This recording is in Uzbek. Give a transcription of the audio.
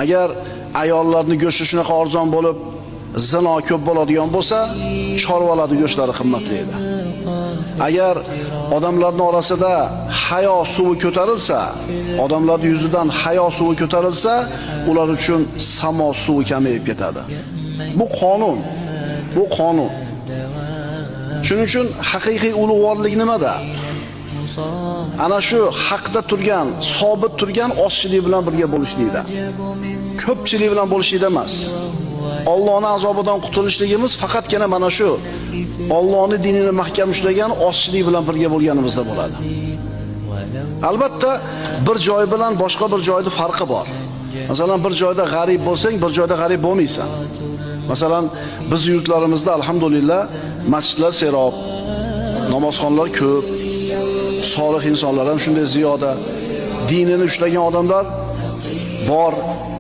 Agar ayollarning go'shti shunaqa arzon bo'lib, zino ko'p bo'ladigan bo'lsa, chorvalarning go'shtlari qimmatli edi. Agar odamlarning orasida hayo suvi ko'tarilsa, odamlarning yuzidan hayo suvi ko'tarilsa, ular uchun samo suvi kamayib ketadi. Bu qonun. Bu qonun. Shuning uchun haqiqiy ulug'vorlik nimada? Ana shu haqda turgan, sobit turgan ozchilik bilan birga bo'lishlikda. Ko'pchilik bilan bo'lishlikda emas. Allohning azobidan qutulishligimiz faqatgina mana shu Allohning dinini mahkam ushlagan ozchilik bilan birga bo'lganimizda bo'ladi. Albatta, bir joy bilan boshqa bir joyning farqi bor. Masalan, bir joyda g'arib bo'lsang, bir joyda g'arib bo'lmaysan. Masalan, biz yurtlarimizda alhamdulillah masjidlar serob, namozxonlar ko'p, solih insonlar ham shunday ziyoda, dinini ushlagan odamlar bor.